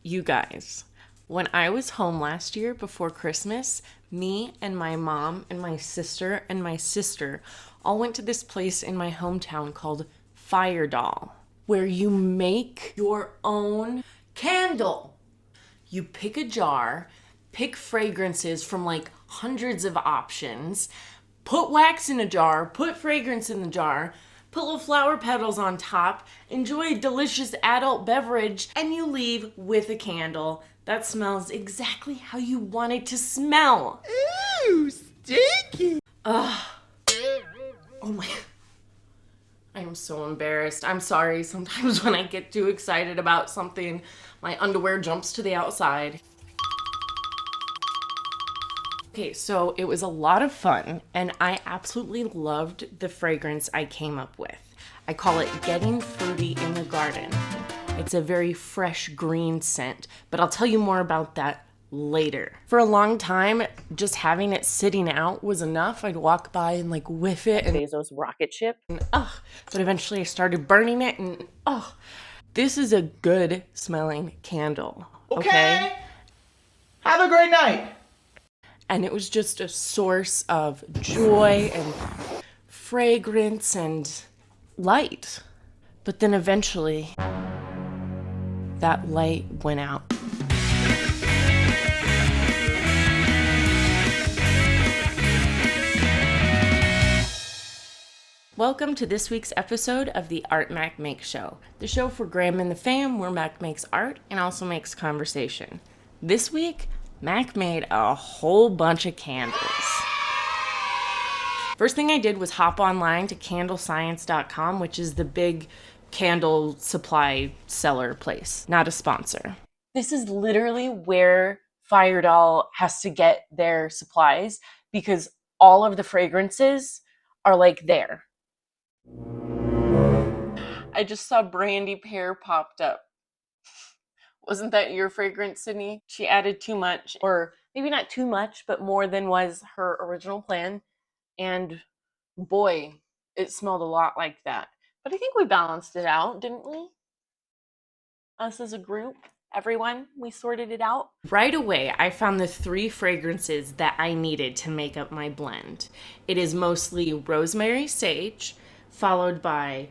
You guys, when I was home last year before Christmas, me and my mom and my sister all went to this place in my hometown called Fire Doll, where you make your own candle. You pick a jar, pick fragrances from like hundreds of options, put wax in a jar, put fragrance in the jar, put little flower petals on top, enjoy a delicious adult beverage, and you leave with a candle that smells exactly how you want it to smell. Ooh, stinky. Oh my. I am so embarrassed. I'm sorry. Sometimes when I get too excited about something, my underwear jumps to the outside. Okay, so it was a lot of fun, and I absolutely loved the fragrance I came up with. I call it Getting Fruity in the Garden. It's a very fresh green scent, but I'll tell you more about that later. For a long time, just having it sitting out was enough. I'd walk by and like whiff it and Bezos rocket ship, and but eventually I started burning it, and this is a good smelling candle. Okay? Have a great night. And it was just a source of joy and fragrance and light. But then eventually, that light went out. Welcome to this week's episode of the Art Mack Make Show, the show for Graham and the fam where Mack makes art and also makes conversation. This week, Mack made a whole bunch of candles. First thing I did was hop online to candlescience.com, which is the big candle supply seller place, not a sponsor. This is literally where Fire Doll has to get their supplies because all of the fragrances are like there. I just saw Brandy Pear popped up. Wasn't that your fragrance, Sydney? She added too much, or maybe not too much, but more than was her original plan. And boy, it smelled a lot like that. But I think we balanced it out, didn't we? Us as a group, everyone, we sorted it out. Right away, I found the 3 fragrances that I needed to make up my blend. It is mostly rosemary sage, followed by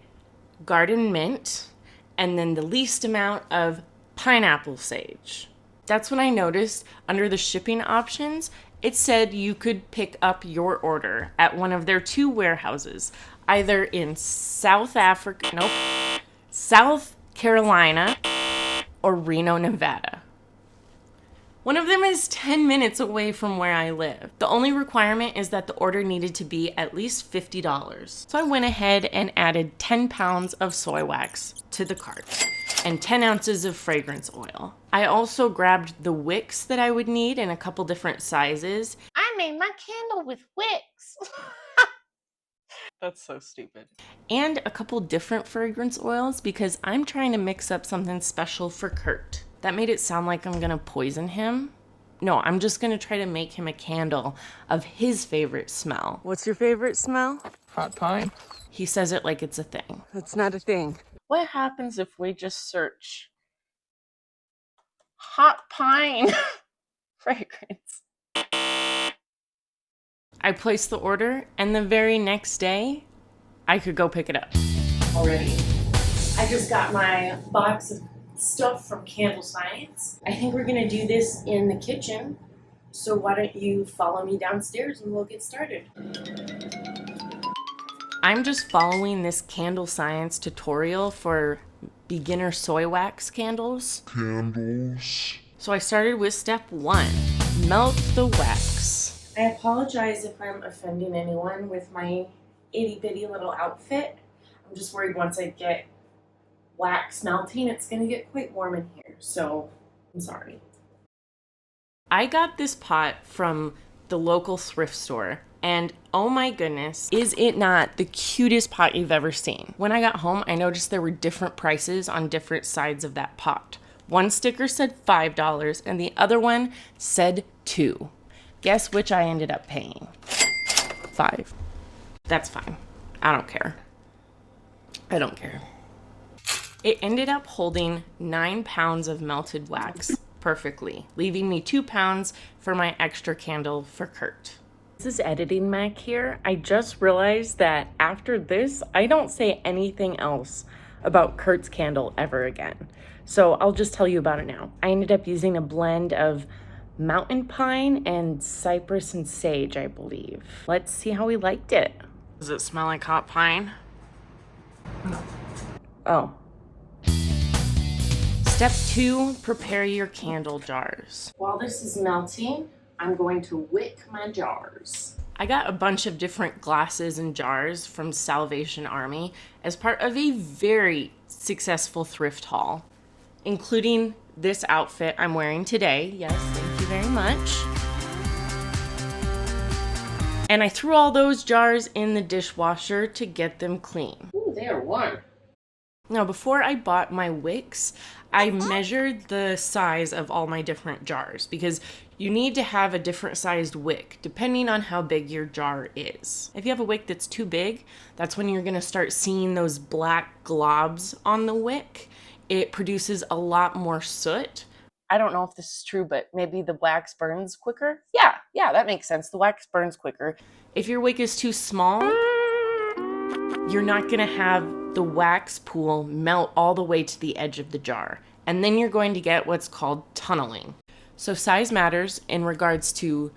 garden mint, and then the least amount of pineapple sage. That's when I noticed under the shipping options, it said you could pick up your order at one of their 2 warehouses, either in South Carolina, or Reno, Nevada. One of them is 10 minutes away from where I live. The only requirement is that the order needed to be at least $50. So I went ahead and added 10 pounds of soy wax to the cart and 10 ounces of fragrance oil. I also grabbed the wicks that I would need in a couple different sizes. I made my candle with wicks. That's so stupid. And a couple different fragrance oils because I'm trying to mix up something special for Kurt. That made it sound like I'm gonna poison him. No, I'm just gonna try to make him a candle of his favorite smell. What's your favorite smell? Hot pine. He says it like it's a thing. It's not a thing. What happens if we just search hot pine fragrance? I placed the order, and the very next day, I could go pick it up. Already. I just got my box of stuff from Candle Science. I think we're gonna do this in the kitchen. So why don't you follow me downstairs and we'll get started. I'm just following this Candle Science tutorial for beginner soy wax candles. So I started with step 1, melt the wax. I apologize if I'm offending anyone with my itty bitty little outfit. I'm just worried once I get wax melting, it's gonna get quite warm in here, so I'm sorry. I got this pot from the local thrift store, and oh my goodness, is it not the cutest pot you've ever seen? When I got home, I noticed there were different prices on different sides of that pot. One sticker said $5, and the other one said $2. Guess which I ended up paying? $5. That's fine. I don't care. It ended up holding 9 pounds of melted wax perfectly, leaving me 2 pounds for my extra candle for Kurt. This is editing Mac here. I just realized that after this, I don't say anything else about Kurt's candle ever again. So I'll just tell you about it now. I ended up using a blend of mountain pine and cypress and sage, I believe. Let's see how we liked it. Does it smell like hot pine? Oh. Step 2, prepare your candle jars. While this is melting, I'm going to wick my jars. I got a bunch of different glasses and jars from Salvation Army as part of a very successful thrift haul, including this outfit I'm wearing today. Yes, thank you very much. And I threw all those jars in the dishwasher to get them clean. Ooh, they are warm. Now, before I bought my wicks, I measured the size of all my different jars because you need to have a different sized wick depending on how big your jar is. If you have a wick that's too big, that's when you're going to start seeing those black globs on the wick. It produces a lot more soot. I don't know if this is true, but maybe the wax burns quicker? Yeah, that makes sense. The wax burns quicker. If your wick is too small, you're not going to have the wax pool melt all the way to the edge of the jar. And then you're going to get what's called tunneling. So size matters in regards to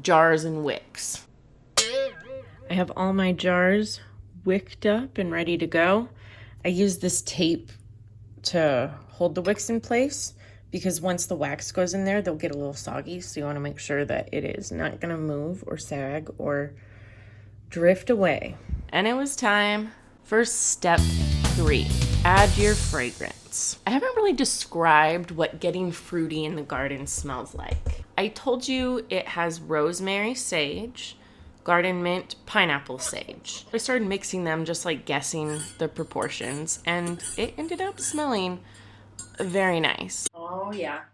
jars and wicks. I have all my jars wicked up and ready to go. I use this tape to hold the wicks in place because once the wax goes in there, they'll get a little soggy. So you want to make sure that it is not going to move or sag or drift away. And it was time. First step 3, add your fragrance. I haven't really described what getting fruity in the garden smells like. I told you it has rosemary, sage, garden mint, pineapple, sage. I started mixing them, just like guessing the proportions, and it ended up smelling very nice. Oh yeah.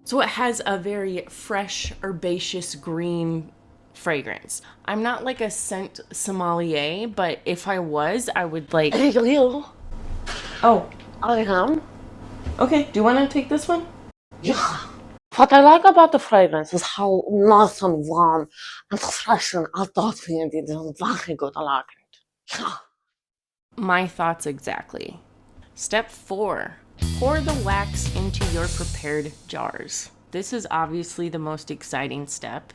So it has a very fresh, herbaceous green fragrance. I'm not like a scent sommelier, but if I was, I would like... Oh. I am. Okay, do you want to take this one? Yeah. What I like about the fragrance is how nice and warm and fresh and adulty it is. Very good. I like it. Yeah. My thoughts exactly. Step 4, pour the wax into your prepared jars. This is obviously the most exciting step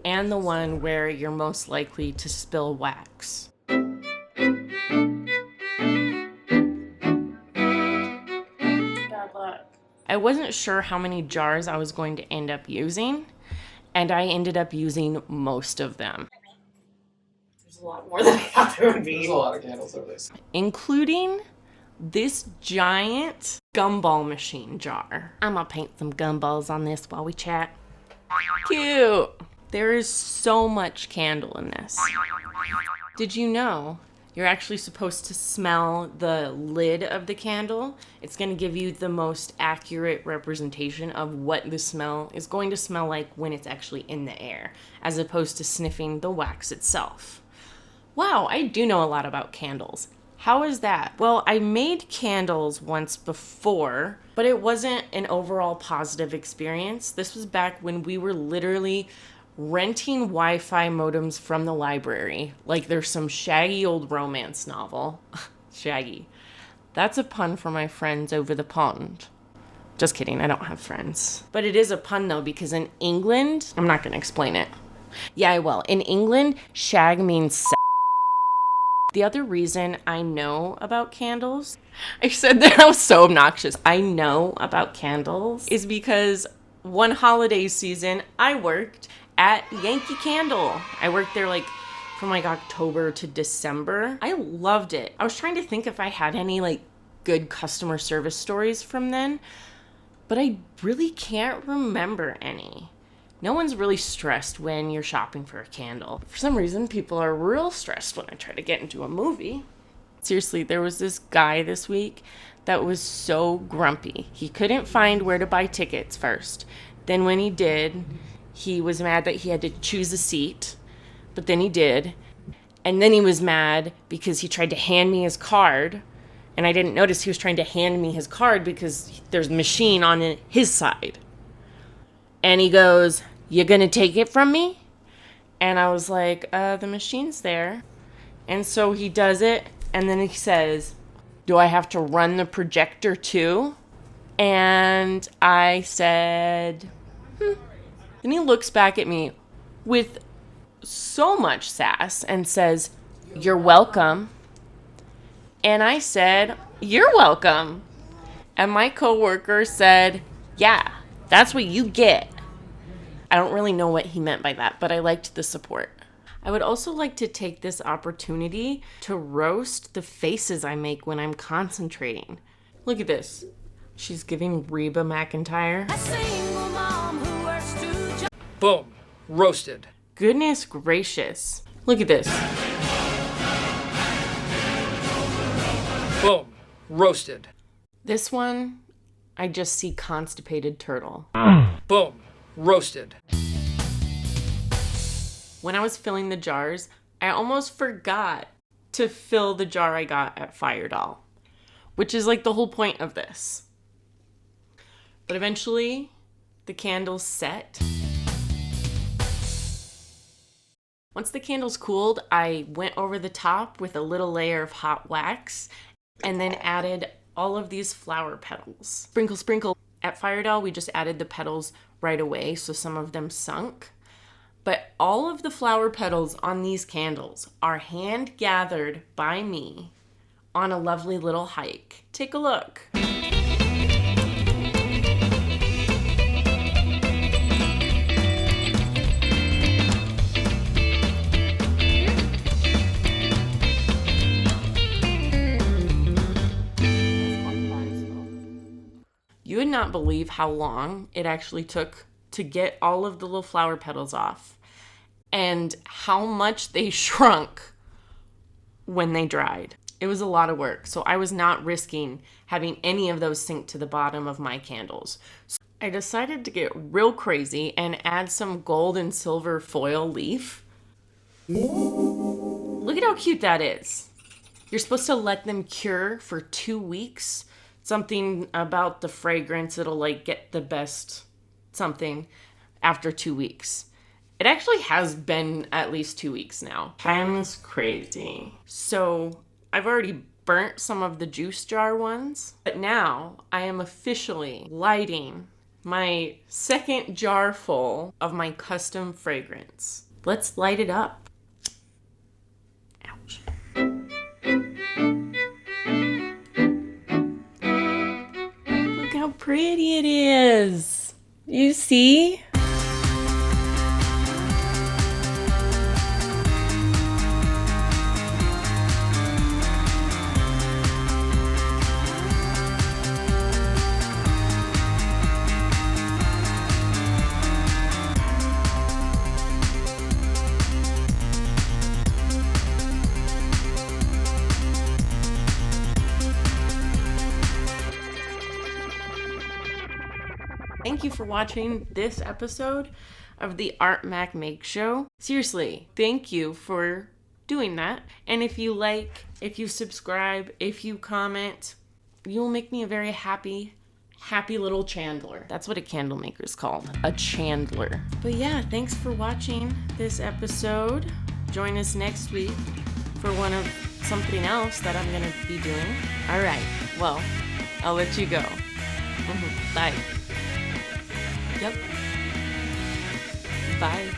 and the one where you're most likely to spill wax. Bad luck. I wasn't sure how many jars I was going to end up using, and I ended up using most of them. There's a lot more than I thought there would be. There's a lot of candles over there. Including this giant gumball machine jar. I'm gonna paint some gumballs on this while we chat. Cute! There is so much candle in this. Did you know you're actually supposed to smell the lid of the candle? It's going to give you the most accurate representation of what the smell is going to smell like when it's actually in the air, as opposed to sniffing the wax itself. Wow, I do know a lot about candles. How is that? Well, I made candles once before, but it wasn't an overall positive experience. This was back when we were literally renting Wi-Fi modems from the library, like there's some shaggy old romance novel. Shaggy. That's a pun for my friends over the pond. Just kidding, I don't have friends. But it is a pun though, because in England, I'm not gonna explain it. Yeah, I will. In England, shag means sex. The other reason I know about candles, I said that I was so obnoxious. I know about candles is because one holiday season I worked at Yankee Candle. I worked there like from like October to December. I loved it. I was trying to think if I had any like good customer service stories from then, but I really can't remember any. No one's really stressed when you're shopping for a candle. For some reason, people are real stressed when I try to get into a movie. Seriously, there was this guy this week that was so grumpy. He couldn't find where to buy tickets first. Then when he did, he was mad that he had to choose a seat, but then he did. And then he was mad because he tried to hand me his card, And I didn't notice he was trying to hand me his card because there's a machine on his side. And he goes, "You gonna take it from me?" And I was like, the machine's there. And so he does it. And then he says, "Do I have to run the projector too?" And I said, Then he looks back at me with so much sass and says, "You're welcome." And I said, "You're welcome." And my coworker said, "Yeah, that's what you get." I don't really know what he meant by that, but I liked the support. I would also like to take this opportunity to roast the faces I make when I'm concentrating. Look at this. She's giving Reba McEntire. Boom. Roasted. Goodness gracious. Look at this. Boom. Roasted. This one, I just see constipated turtle. Boom. Roasted. When I was filling the jars, I almost forgot to fill the jar I got at Fire Doll, which is like the whole point of this. But eventually, the candles set. Once the candles cooled, I went over the top with a little layer of hot wax and then added all of these flower petals. Sprinkle, sprinkle. At Fire Doll, we just added the petals right away, so some of them sunk. But all of the flower petals on these candles are hand gathered by me on a lovely little hike. Take a look. You would not believe how long it actually took to get all of the little flower petals off and how much they shrunk when they dried. It was a lot of work, so I was not risking having any of those sink to the bottom of my candles. So I decided to get real crazy and add some gold and silver foil leaf. Look at how cute that is. You're supposed to let them cure for 2 weeks. Something about the fragrance, it'll like get the best something after 2 weeks. It actually has been at least 2 weeks now. Time is crazy. So I've already burnt some of the juice jar ones, but now I am officially lighting my second jar full of my custom fragrance. Let's light it up. Ouch. Look how pretty it is. You see? Thank you for watching this episode of the Art Mac Make Show. Seriously, thank you for doing that. And if you like, if you subscribe, if you comment, you'll make me a very happy little chandler. That's what a candle maker is called, a chandler. But yeah, thanks for watching this episode. Join us next week for something else that I'm gonna be doing. All right, well, I'll let you go. Bye. Yep. Bye.